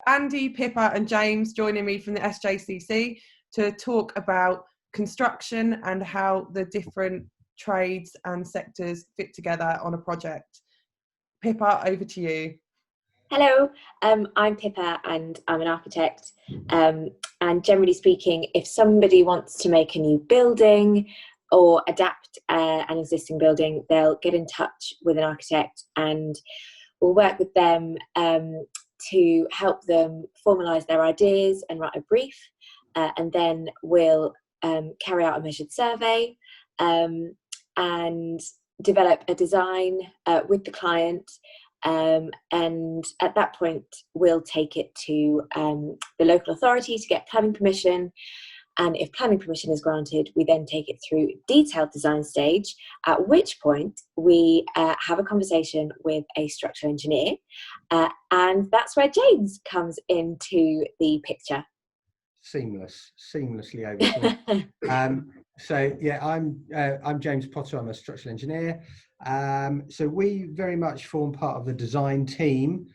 Andy, Pippa and James joining me from the SJCC to talk about construction and how the different trades and sectors fit together on a project. Pippa, over to you. Hello, I'm Pippa and I'm an architect, and generally speaking, if somebody wants to make a new building or adapt an existing building, they'll get in touch with an architect and we'll work with them to help them formalise their ideas and write a brief, and then we'll carry out a measured survey and develop a design with the client. And at that point we'll take it to the local authority to get planning permission, and if planning permission is granted we then take it through detailed design stage, at which point we have a conversation with a structural engineer, and that's where James comes into the picture. Seamlessly over. So yeah, I'm James Potter. I'm a structural engineer. So we very much form part of the design team.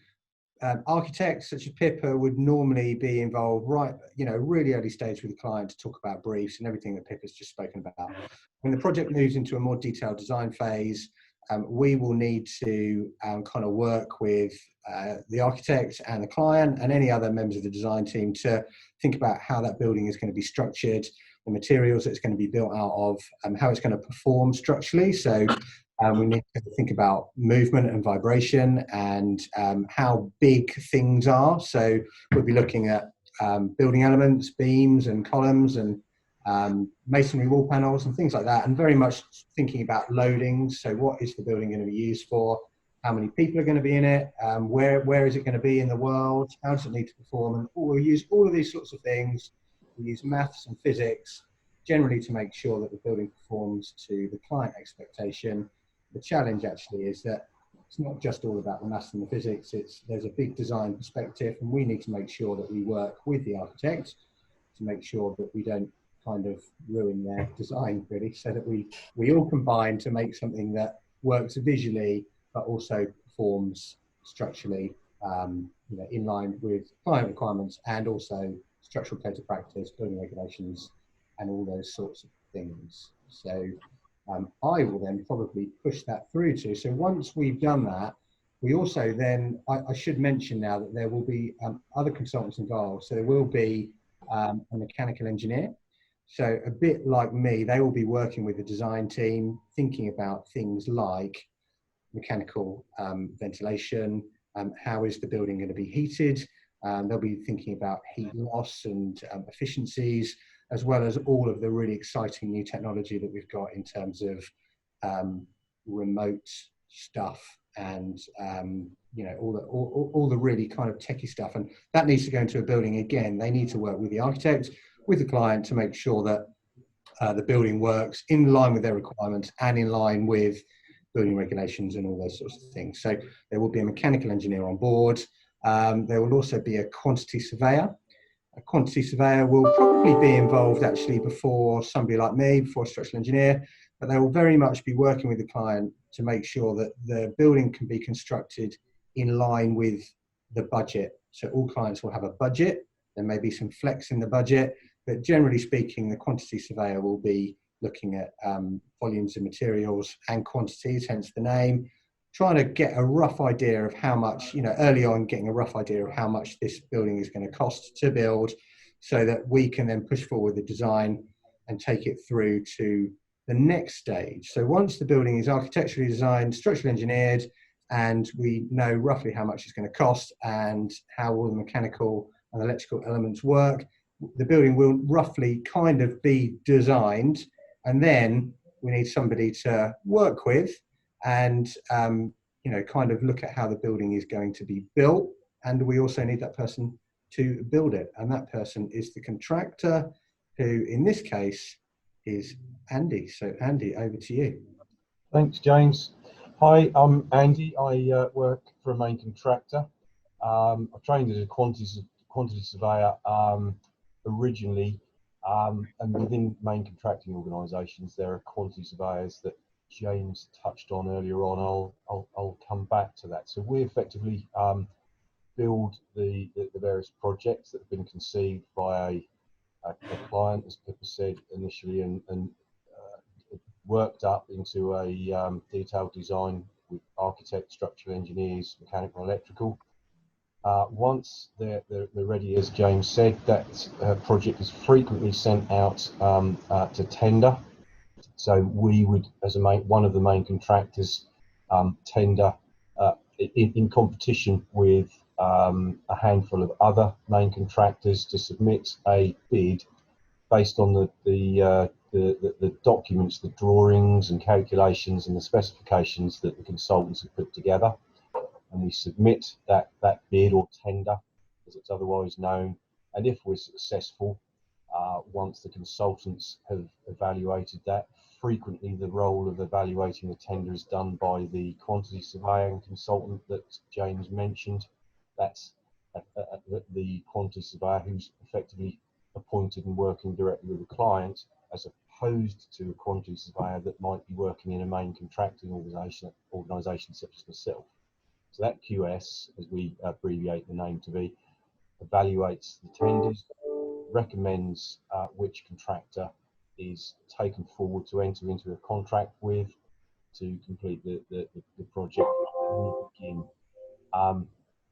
Architects such as Pippa would normally be involved really early stage with the client to talk about briefs and everything that Pippa's just spoken about. When the project moves into a more detailed design phase, we will need to kind of work with the architect and the client and any other members of the design team to think about how that building is going to be structured, the materials that it's going to be built out of, how it's going to perform structurally. So we need to think about movement and vibration and how big things are. So we'll be looking at building elements, beams and columns and masonry wall panels and things like that, and very much thinking about loadings. So what is the building going to be used for? How many people are going to be in it? Where is it going to be in the world? How does it need to perform? And we'll use all of these sorts of things. We use maths and physics generally to make sure that the building performs to the client expectation. The challenge actually is that it's not just all about the maths and the physics. There's a big design perspective, and we need to make sure that we work with the architect to make sure that we don't kind of ruin their design, really, so that we all combine to make something that works visually but also performs structurally, in line with client requirements and also structural codes of practice, building regulations, and all those sorts of things. So I will then probably push that through to. So once we've done that, we also then, I should mention now that there will be other consultants involved. So there will be a mechanical engineer. So a bit like me, they will be working with the design team, thinking about things like mechanical ventilation, how is the building going to be heated. They'll be thinking about heat loss and efficiencies, as well as all of the really exciting new technology that we've got in terms of remote stuff and all the really kind of techie stuff. And that needs to go into a building. Again, they need to work with the architect, with the client, to make sure that the building works in line with their requirements and in line with building regulations and all those sorts of things. So there will be a mechanical engineer on board. There will also be a quantity surveyor. A quantity surveyor will probably be involved actually before somebody like me, before a structural engineer, but they will very much be working with the client to make sure that the building can be constructed in line with the budget. So all clients will have a budget. There may be some flex in the budget, but generally speaking, the quantity surveyor will be looking at volumes of materials and quantities, hence the name, trying to get a rough idea of how much, early on getting a rough idea of how much this building is going to cost to build, so that we can then push forward the design and take it through to the next stage. So once the building is architecturally designed, structurally engineered, and we know roughly how much it's going to cost and how all the mechanical and electrical elements work, the building will roughly kind of be designed, and then we need somebody to work with and kind of look at how the building is going to be built. And we also need that person to build it, and that person is the contractor, who in this case is Andy. So Andy, over to you. Thanks, James. Hi, I'm Andy. I work for a main contractor. I trained as a quantity surveyor originally, and within main contracting organisations there are quantity surveyors that James touched on earlier on. I'll come back to that. So we effectively build the various projects that have been conceived by a client, as Pippa said initially, and worked up into a detailed design with architects, structural engineers, mechanical and electrical. Once they're ready, as James said, that project is frequently sent out to tender. So we would, as one of the main contractors, tender in competition with a handful of other main contractors to submit a bid based on the documents, the drawings and calculations and the specifications that the consultants have put together. And we submit that bid or tender, as it's otherwise known. And if we're successful, once the consultants have evaluated that, frequently the role of evaluating the tender is done by the quantity surveyor and consultant that James mentioned. That's the quantity surveyor who's effectively appointed and working directly with the client, as opposed to a quantity surveyor that might be working in a main contracting organisation such as myself. So that QS, as we abbreviate the name to be, evaluates the tenders, recommends which contractor is taken forward to enter into a contract with to complete the project. And we begin.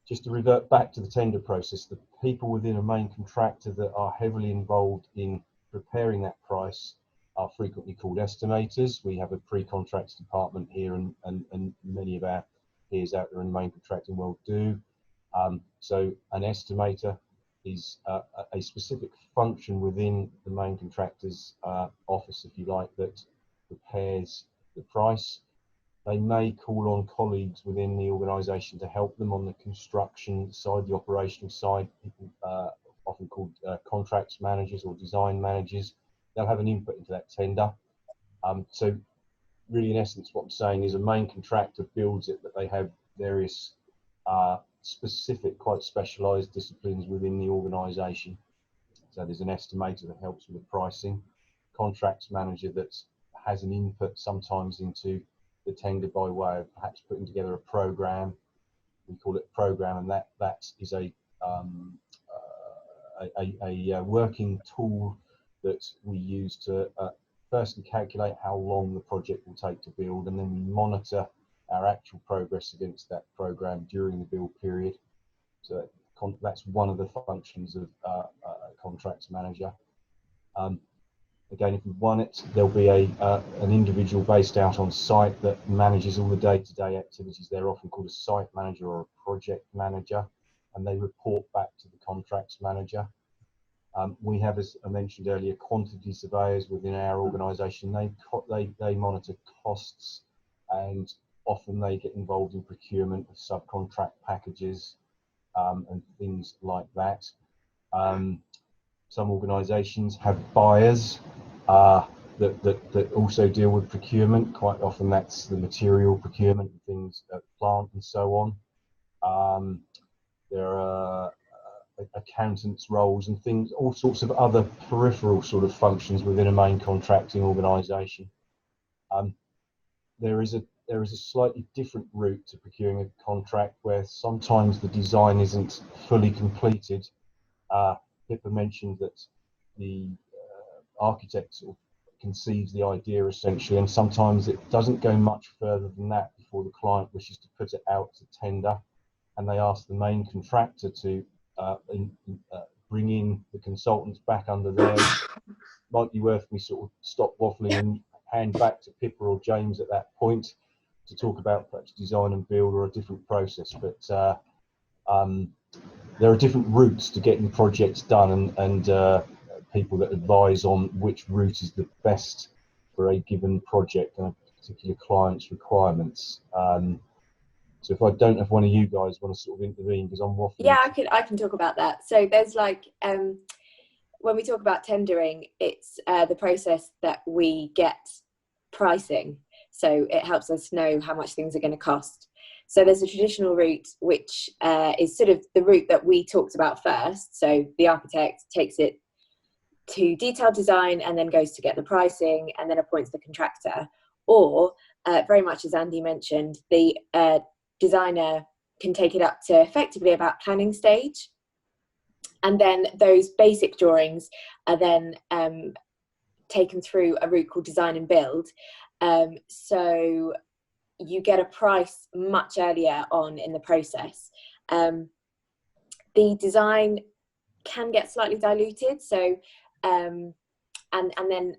Just to revert back to the tender process, the people within a main contractor that are heavily involved in preparing that price are frequently called estimators. We have a pre-contracts department here, and many of our peers out there in the main contracting world do. So an estimator is a specific function within the main contractor's office, if you like, that prepares the price. They may call on colleagues within the organisation to help them on the construction side, the operational side, people often called contracts managers or design managers. They'll have an input into that tender. So really, in essence, what I'm saying is a main contractor builds it, but they have various specific, quite specialised disciplines within the organisation. So there's an estimator that helps with the pricing, contracts manager that has an input sometimes into the tender by way of perhaps putting together a programme. We call it programme, and that is a working tool that we use to firstly calculate how long the project will take to build, and then we monitor our actual progress against that programme during the build period. So that's one of the functions of a contracts manager. Again, if we won it, there'll be an individual based out on site that manages all the day-to-day activities. They're often called a site manager or a project manager, and they report back to the contracts manager. We have, as I mentioned earlier, quantity surveyors within our organisation. They monitor costs, and often they get involved in procurement of subcontract packages and things like that. Some organisations have buyers that also deal with procurement. Quite often that's the material procurement and things at plant and so on. There are accountants' roles and things, all sorts of other peripheral sort of functions within a main contracting organisation. There is a slightly different route to procuring a contract where sometimes the design isn't fully completed. Pippa mentioned that the architect sort of conceives the idea essentially, and sometimes it doesn't go much further than that before the client wishes to put it out to tender, and they ask the main contractor to bring in the consultants back under theirs. Might be worth me sort of stop waffling and hand back to Pippa or James at that point to talk about perhaps design and build or a different process, but there are different routes to getting projects done, and people that advise on which route is the best for a given project and a particular client's requirements. So if I don't know if one of you guys want to sort of intervene, because I'm waffling. Yeah, I can talk about that. So there's like, when we talk about tendering, it's the process that we get pricing. So it helps us know how much things are going to cost. So there's a traditional route, which is sort of the route that we talked about first. So the architect takes it to detailed design and then goes to get the pricing and then appoints the contractor. Or very much as Andy mentioned, the designer can take it up to effectively about planning stage. And then those basic drawings are then taken through a route called design and build. So you get a price much earlier on in the process. The design can get slightly diluted, so and then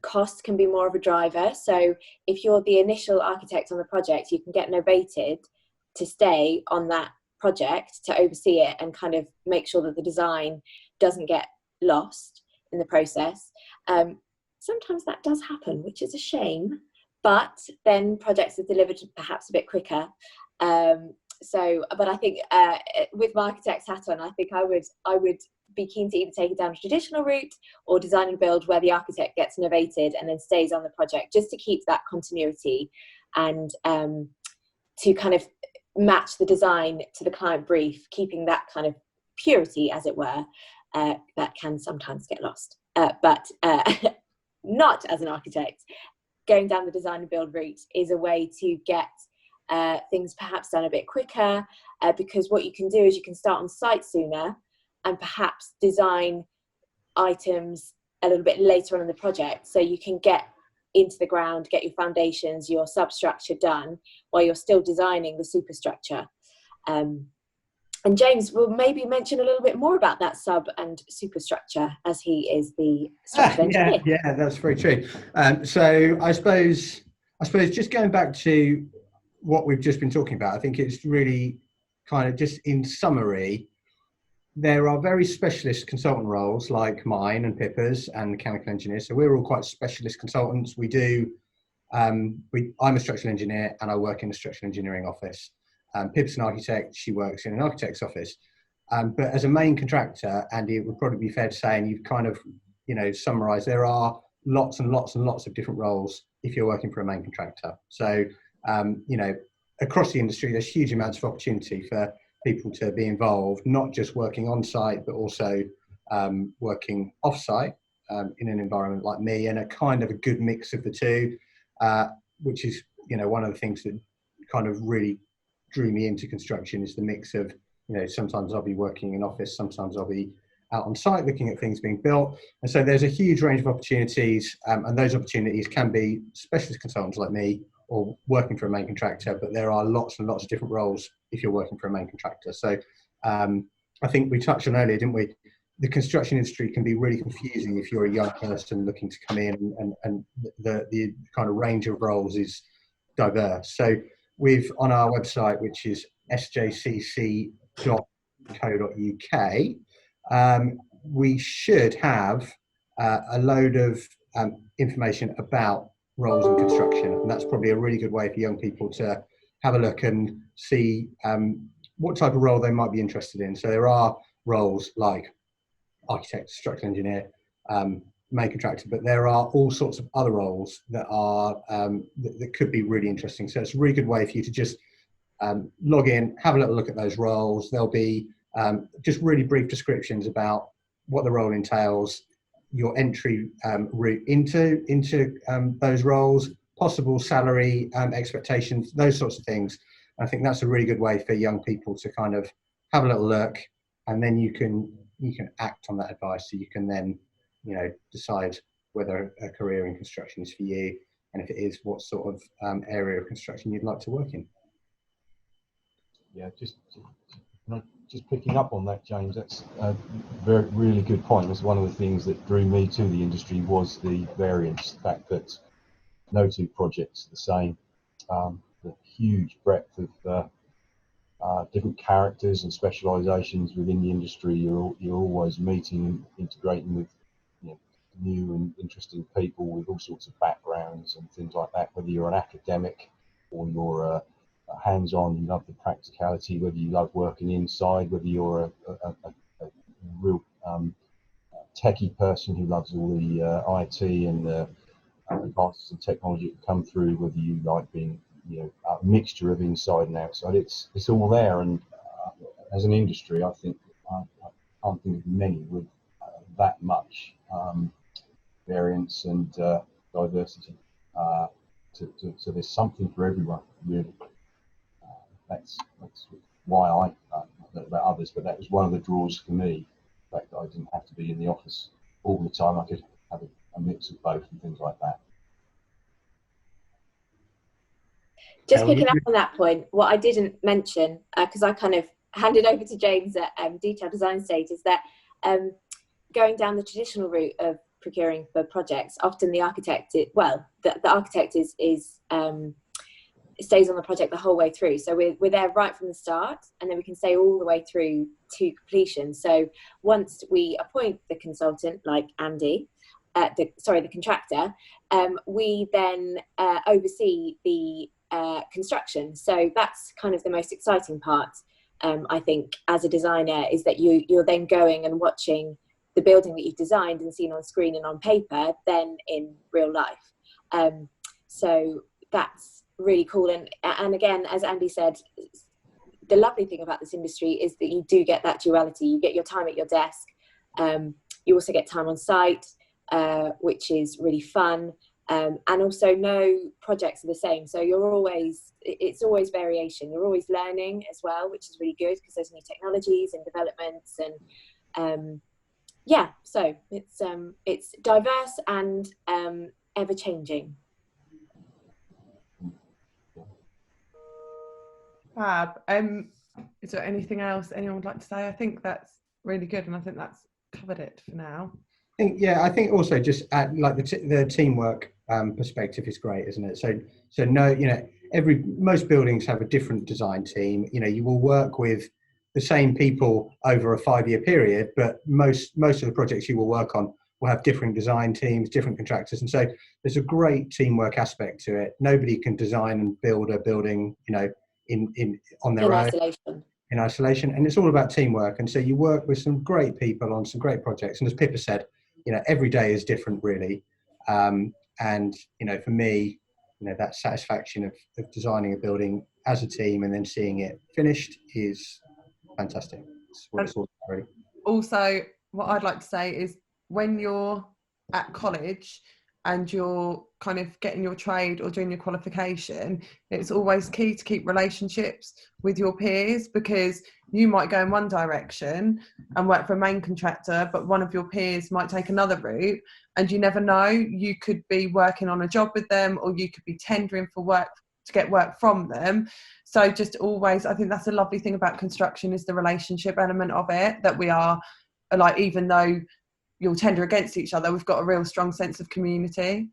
cost can be more of a driver. So if you're the initial architect on the project, you can get novated to stay on that project to oversee it and kind of make sure that the design doesn't get lost in the process. Sometimes that does happen, which is a shame, but then projects are delivered perhaps a bit quicker. But I think with my architect's hat on, I think I would be keen to either take it down a traditional route or design and build, where the architect gets novated and then stays on the project, just to keep that continuity and to kind of match the design to the client brief, keeping that kind of purity, as it were, that can sometimes get lost. But not as an architect. Going down the design and build route is a way to get things perhaps done a bit quicker, because what you can do is you can start on site sooner and perhaps design items a little bit later on in the project, so you can get into the ground, get your foundations, your substructure done while you're still designing the superstructure. And James will maybe mention a little bit more about that sub and superstructure, as he is the structural engineer. Yeah, that's very true. So I suppose just going back to what we've just been talking about, I think it's really kind of just in summary, there are very specialist consultant roles like mine and Pippa's and mechanical engineers. So we're all quite specialist consultants. I'm a structural engineer and I work in a structural engineering office. Pippa's an architect, she works in an architect's office. But as a main contractor, Andy, it would probably be fair to say, and you've kind of, summarised, there are lots and lots and lots of different roles if you're working for a main contractor. So, across the industry, there's huge amounts of opportunity for people to be involved, not just working on site, but also working off site in an environment like me, and a kind of a good mix of the two, which is, one of the things that kind of really drew me into construction, is the mix of, sometimes I'll be working in office, sometimes I'll be out on site looking at things being built. And so there's a huge range of opportunities, and those opportunities can be specialist consultants like me or working for a main contractor, but there are lots and lots of different roles if you're working for a main contractor. So I think we touched on earlier, didn't we? The construction industry can be really confusing if you're a young person looking to come in, and the kind of range of roles is diverse. So we've, on our website, which is sjcc.co.uk, we should have a load of information about roles in construction, and that's probably a really good way for young people to have a look and see what type of role they might be interested in. So there are roles like architect, structural engineer, main contractor, but there are all sorts of other roles that are that could be really interesting. So it's a really good way for you to just log in, have a little look at those roles. There'll be just really brief descriptions about what the role entails, your entry route into those roles, possible salary expectations, those sorts of things. I think that's a really good way for young people to kind of have a little look, and then you can act on that advice, so you can then decide whether a career in construction is for you, and if it is, what sort of area of construction you'd like to work in. Yeah, just picking up on that, James, that's a really good point. That's one of the things that drew me to the industry, was the variance, the fact that no two projects are the same, the huge breadth of different characters and specialisations within the industry. You're always meeting and integrating with new and interesting people with all sorts of backgrounds and things like that, whether you're an academic or you're hands-on, you love the practicality, whether you love working inside, whether you're a real techie person who loves all the IT and the advances in technology that come through, whether you like being a mixture of inside and outside. It's all there, and as an industry, I think I can't think of many with that much variance and diversity. So there's something for everyone, really. That's why I don't know about others, but that was one of the draws for me. The fact that I didn't have to be in the office all the time. I could have a mix of both and things like that. Just picking up on that point, what I didn't mention, because I kind of handed over to James at detailed design stage, is that going down the traditional route of procuring for projects, often the architect, the architect stays on the project the whole way through. So we're there right from the start, and then we can stay all the way through to completion. So once we appoint the consultant, like Andy, the contractor, we then oversee the construction. So that's kind of the most exciting part, I think, as a designer, is that you're then going and watching the building that you've designed and seen on screen and on paper, then in real life. So that's really cool. And again, as Andy said, the lovely thing about this industry is that you do get that duality. You get your time at your desk. You also get time on site, which is really fun. And also no projects are the same. So it's always variation. You're always learning as well, which is really good because there's new technologies and developments, and so it's diverse and ever changing. Fab. Is there anything else anyone would like to say? I think that's really good, and I think that's covered it for now. I think also just at like the teamwork perspective is great, isn't it? So no, most buildings have a different design team. You will work with the same people over a 5-year period, but most of the projects you will work on will have different design teams, different contractors, and so there's a great teamwork aspect to it. Nobody can design and build a building, on their own. In isolation, and it's all about teamwork. And so you work with some great people on some great projects, and as Pippa said, every day is different, really. And for me, that satisfaction of designing a building as a team and then seeing it finished is fantastic. It's what it's all about, really. Also, what I'd like to say is, when you're at college and you're kind of getting your trade or doing your qualification, it's always key to keep relationships with your peers, because you might go in one direction and work for a main contractor, but one of your peers might take another route, and you never know. You could be working on a job with them, or you could be tendering for work to get work from them. So just always, I think that's a lovely thing about construction, is the relationship element of it, that we are like, even though you'll tender against each other, we've got a real strong sense of community.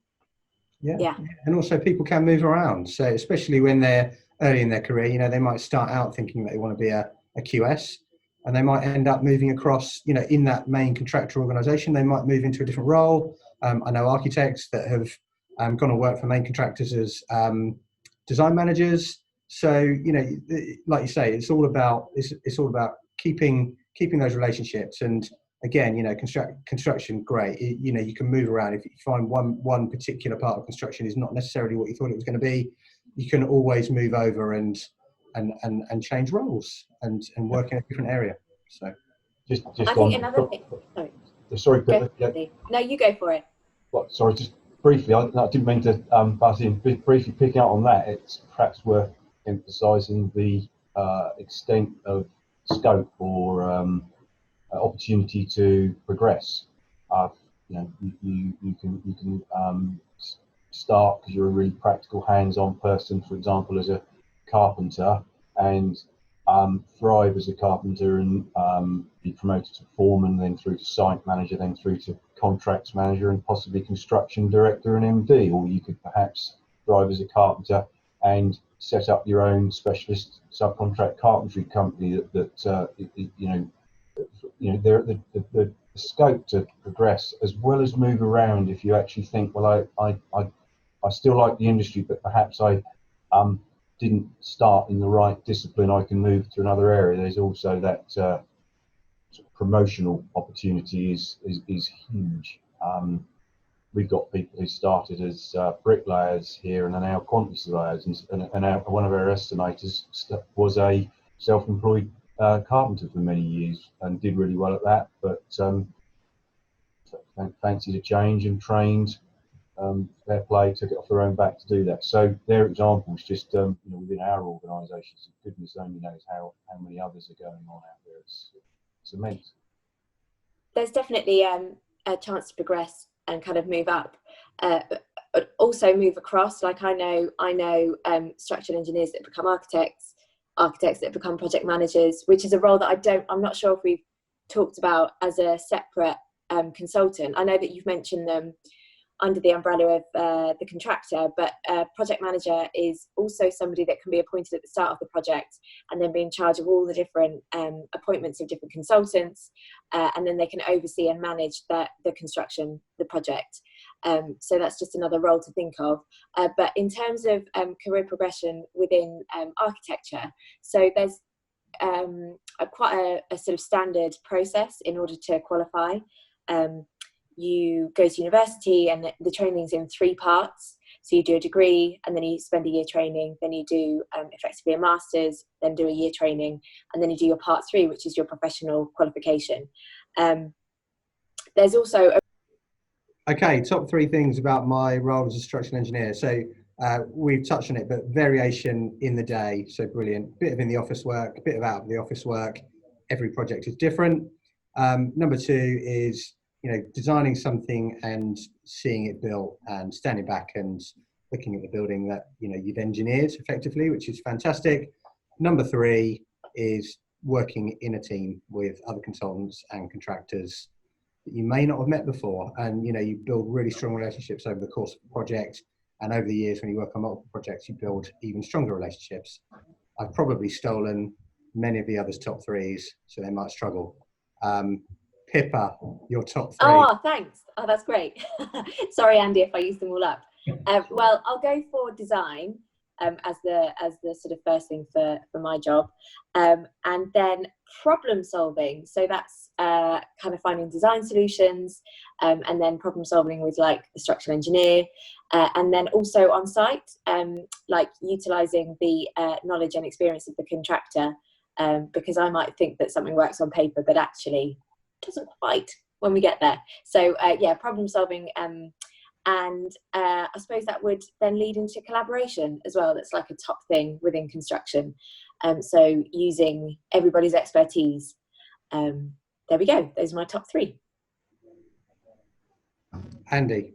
Yeah. And also people can move around. So especially when they're early in their career, they might start out thinking that they want to be a QS, and they might end up moving across, in that main contractor organisation. They might move into a different role. I know architects that have gone to work for main contractors as design managers. So, like you say, it's all about keeping those relationships. And again, construction, great. You can move around. If you find one particular part of construction is not necessarily what you thought it was going to be, you can always move over and change roles and work in a different area. So, just I think another thing. Sorry, Pippa. No, you go for it. Well, sorry, just briefly. I didn't mean to butt in. Briefly picking up on that, it's perhaps worth emphasising the extent of scope or opportunity to progress. You can start because you're a really practical, hands-on person, for example, as a carpenter, and thrive as a carpenter and be promoted to foreman, then through to site manager, then through to contracts manager, and possibly construction director and MD. Or you could perhaps thrive as a carpenter and set up your own specialist subcontract carpentry company the scope to progress as well as move around. If you actually think, well, I still like the industry, but perhaps I didn't start in the right discipline, I can move to another area. There's also that sort of promotional opportunity is huge. We've got people who started as bricklayers here and are now quantity surveyors, and one of our estimators was a self-employed carpenter for many years and did really well at that, but fancied a change and trained fair play, took it off their own back to do that. So their examples, just within our organisations, goodness only knows how many others are going on out there. It's immense. There's definitely a chance to progress and kind of move up, but also move across. Like I know structural engineers that become architects that become project managers, which is a role that I'm not sure if we've talked about as a separate consultant. I know that you've mentioned them under the umbrella of the contractor, but project manager is also somebody that can be appointed at the start of the project and then be in charge of all the different appointments of different consultants, and then they can oversee and manage the construction, the project. So that's just another role to think of. But in terms of career progression within architecture, so there's quite a sort of standard process in order to qualify. You go to university, and the training's in 3 parts. So you do a degree, and then you spend a year training, then you do effectively a master's, then do a year training, and then you do your part 3, which is your professional qualification. There's also Okay, top 3 things about my role as a structural engineer. So we've touched on it, but variation in the day, so brilliant. Bit of in the office work, a bit of out of the office work. Every project is different. Number 2 is designing something and seeing it built, and standing back and looking at the building that you've engineered effectively, which is fantastic. Number 3 is working in a team with other consultants and contractors that you may not have met before, and you build really strong relationships over the course of the project, and over the years when you work on multiple projects you build even stronger relationships. I've probably stolen many of the others' top 3s, so they might struggle. Pippa, your top 3. Oh, thanks. Oh, that's great. Sorry, Andy, if I used them all up. Well, I'll go for design as the sort of first thing for my job, and then problem solving. So that's kind of finding design solutions, and then problem solving with like the structural engineer, and then also on site, like utilising the knowledge and experience of the contractor, because I might think that something works on paper, but actually doesn't quite when we get there. So problem solving, and I suppose that would then lead into collaboration as well. That's like a top thing within construction. So using everybody's expertise. There we go. Those are my top 3. Andy.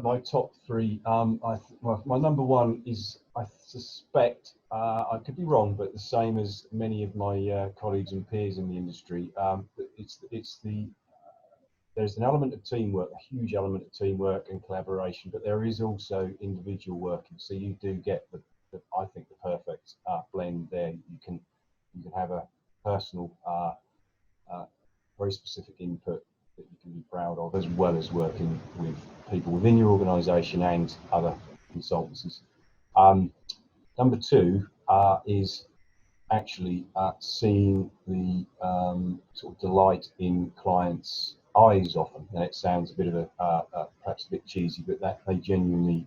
My top 3, my number 1 is, I suspect, I could be wrong, but the same as many of my colleagues and peers in the industry. There's an element of teamwork, a huge element of teamwork and collaboration, but there is also individual working. So you do get I think the perfect blend there. You can have a personal, very specific input that you can be proud of, as well as working with people within your organisation and other consultancies. Number 2 is actually seeing the sort of delight in clients' eyes often. And it sounds a bit of perhaps a bit cheesy, but that they genuinely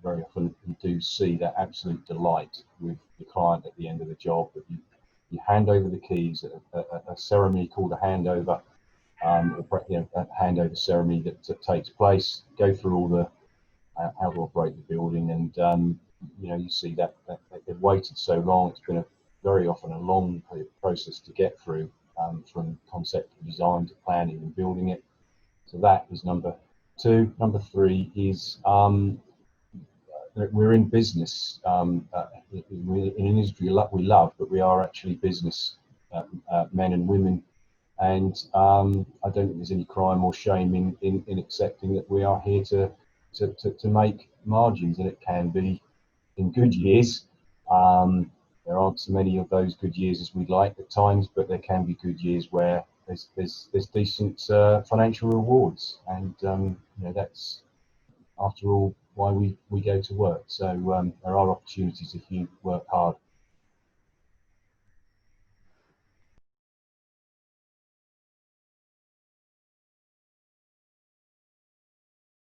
very often you do see that absolute delight with the client at the end of the job. That you hand over the keys at a ceremony called a handover, a handover ceremony that takes place. Go through all the how to operate the building, and you see that they've waited so long. It's been very often a long process to get through, from concept to design to planning and building it. So that is number 2. Number 3 is we're in business, we're in an industry we love, but we are actually business men and women, and I don't think there's any crime or shame in accepting that we are here to make margins, and it can be in good years. There aren't so many of those good years as we'd like at times, but there can be good years where there's decent financial rewards, and that's after all why we go to work. So there are opportunities if you work hard